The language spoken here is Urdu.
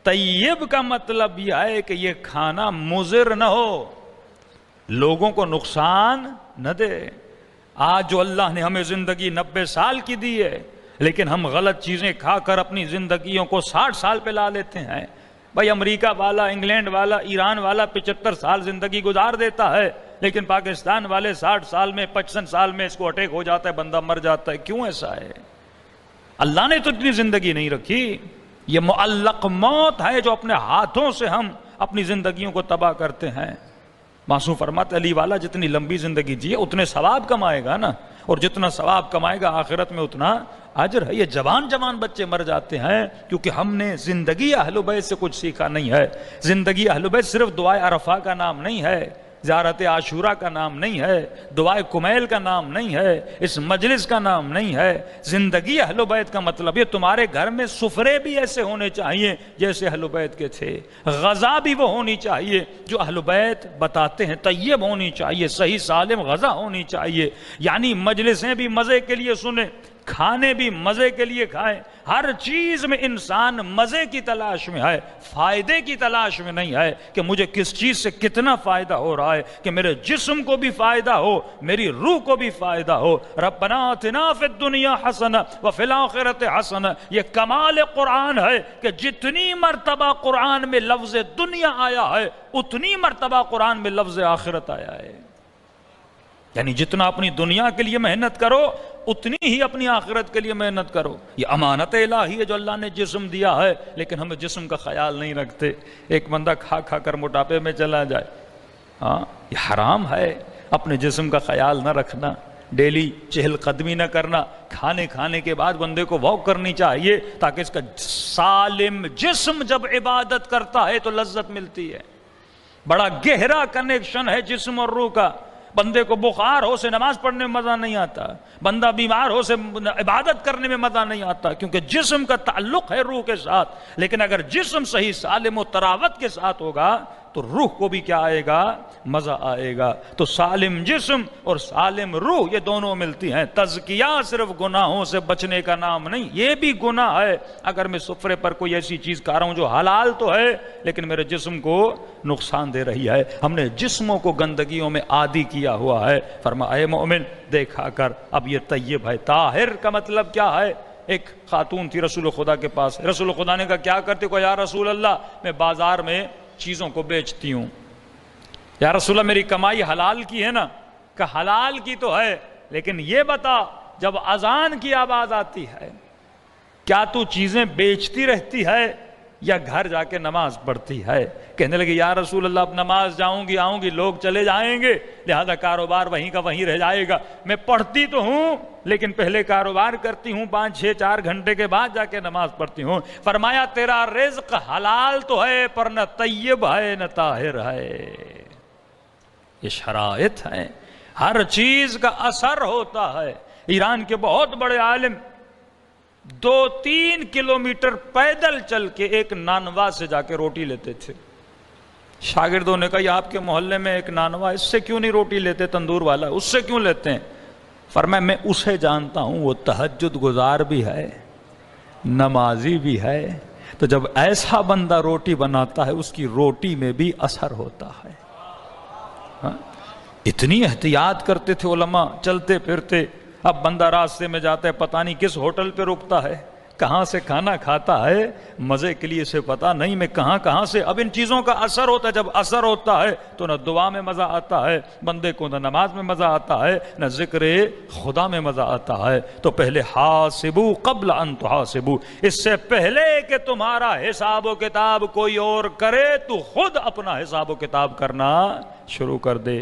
طیب کا مطلب یہ ہے کہ یہ کھانا مضر نہ ہو، لوگوں کو نقصان نہ دے۔ آج جو اللہ نے ہمیں زندگی 90 سال کی دی ہے، لیکن ہم غلط چیزیں کھا کر اپنی زندگیوں کو 60 سال پہ لا لیتے ہیں۔ بھائی امریکہ والا، انگلینڈ والا، ایران والا 75 سال زندگی گزار دیتا ہے، لیکن پاکستان والے 60 سال میں 55 سال میں اس کو اٹیک ہو جاتا ہے، بندہ مر جاتا ہے۔ کیوں ایسا ہے؟ اللہ نے تو اتنی زندگی نہیں رکھی، یہ معلق موت ہے جو اپنے ہاتھوں سے ہم اپنی زندگیوں کو تباہ کرتے ہیں۔ معصوم فرماتے علی والا جتنی لمبی زندگی جیے اتنے ثواب کمائے گا نا، اور جتنا ثواب کمائے گا آخرت میں اتنا اجر ہے۔ یہ جوان بچے مر جاتے ہیں کیونکہ ہم نے زندگی اہل بیت سے کچھ سیکھا نہیں ہے۔ زندگی اہل بیت صرف دعائے عرفہ کا نام نہیں ہے، زیارت عاشورہ کا نام نہیں ہے، دعائے کمیل کا نام نہیں ہے، اس مجلس کا نام نہیں ہے۔ زندگی اہل بیت کا مطلب یہ تمہارے گھر میں سفرے بھی ایسے ہونے چاہیے جیسے اہل بیت کے تھے، غذا بھی وہ ہونی چاہیے جو اہل بیت بتاتے ہیں، طیب ہونی چاہیے، صحیح سالم غذا ہونی چاہیے۔ یعنی مجلسیں بھی مزے کے لیے سنیں، کھانے بھی مزے کے لیے کھائیں، ہر چیز میں انسان مزے کی تلاش میں ہے، فائدے کی تلاش میں نہیں ہے کہ مجھے کس چیز سے کتنا فائدہ ہو رہا ہے، کہ میرے جسم کو بھی فائدہ ہو، میری روح کو بھی فائدہ ہو۔ ربنا آتنا فی الدنیا حسنہ وفی الآخرۃ حسنہ، یہ کمال قرآن ہے کہ جتنی مرتبہ قرآن میں لفظ دنیا آیا ہے اتنی مرتبہ قرآن میں لفظ آخرت آیا ہے۔ یعنی جتنا اپنی دنیا کے لیے محنت کرو اتنی ہی اپنی آخرت کے لیے محنت کرو۔ یہ امانت الہی ہے جو اللہ نے جسم دیا ہے، لیکن ہم جسم کا خیال نہیں رکھتے۔ ایک بندہ کھا کھا کر موٹاپے میں چلا جائے، ہاں یہ حرام ہے اپنے جسم کا خیال نہ رکھنا، ڈیلی چہل قدمی نہ کرنا۔ کھانے کے بعد بندے کو واک کرنی چاہیے تاکہ اس کا سالم جسم جب عبادت کرتا ہے تو لذت ملتی ہے۔ بڑا گہرا کنیکشن ہے جسم اور روح کا۔ بندے کو بخار ہو سے نماز پڑھنے میں مزہ نہیں آتا، بندہ بیمار ہو سے عبادت کرنے میں مزہ نہیں آتا، کیونکہ جسم کا تعلق ہے روح کے ساتھ۔ لیکن اگر جسم صحیح سالم و تراوت کے ساتھ ہوگا تو روح کو بھی کیا آئے گا؟ مزہ آئے گا۔ تو سالم جسم اور سالم روح یہ دونوں ملتی ہیں۔ تزکیہ صرف گناہوں سے بچنے کا نام نہیں، یہ بھی گناہ ہے اگر میں سفرے پر کوئی ایسی چیز کھا رہا ہوں جو حلال تو ہے لیکن میرے جسم کو نقصان دے رہی ہے۔ ہم نے جسموں کو گندگیوں میں عادی کیا ہوا ہے۔ فرمایا اے مومن دیکھا کر، اب یہ طیب ہے۔ طاہر کا مطلب کیا ہے؟ ایک خاتون تھی رسول خدا کے پاس، رسول خدا نے کہا کیا کرتے ہو؟ یا رسول اللہ میں بازار میں چیزوں کو بیچتی ہوں۔ یا رسول اللہ میری کمائی حلال کی ہے نا؟ کہ حلال کی تو ہے، لیکن یہ بتا جب اذان کی آواز آتی ہے کیا تو چیزیں بیچتی رہتی ہے یا گھر جا کے نماز پڑھتی ہے؟ کہنے لگے یا رسول اللہ اب نماز جاؤں گی آؤں گی لوگ چلے جائیں گے، لہذا کاروبار وہیں کا وہیں رہ جائے گا۔ میں پڑھتی تو ہوں لیکن پہلے کاروبار کرتی ہوں، 5-6-4 گھنٹے کے بعد جا کے نماز پڑھتی ہوں۔ فرمایا تیرا رزق حلال تو ہے پر نہ طیب ہے نہ طاہر ہے۔ یہ شرائط ہیں، ہر چیز کا اثر ہوتا ہے۔ ایران کے بہت بڑے عالم 2-3 کلومیٹر پیدل چل کے ایک نانوا سے جا کے روٹی لیتے تھے۔ شاگردوں نے کہا یہ آپ کے محلے میں ایک نانوا، اس سے کیوں نہیں روٹی لیتے؟ تندور والا، اس سے کیوں لیتے ہیں؟ فرمایا میں اسے جانتا ہوں، وہ تہجد گزار بھی ہے، نمازی بھی ہے، تو جب ایسا بندہ روٹی بناتا ہے اس کی روٹی میں بھی اثر ہوتا ہے۔ ہاں؟ اتنی احتیاط کرتے تھے علماء چلتے پھرتے۔ اب بندہ راستے میں جاتا ہے پتہ نہیں کس ہوٹل پہ رکتا ہے، کہاں سے کھانا کھاتا ہے، مزے کے لیے سے پتہ نہیں میں کہاں سے۔ اب ان چیزوں کا اثر ہوتا ہے، جب اثر ہوتا ہے تو نہ دعا میں مزہ آتا ہے بندے کو، نہ نماز میں مزہ آتا ہے، نہ ذکر خدا میں مزہ آتا ہے۔ تو پہلے حاسبو قبل ان تحاسبو، اس سے پہلے کہ تمہارا حساب و کتاب کوئی اور کرے تو خود اپنا حساب و کتاب کرنا شروع کر دے۔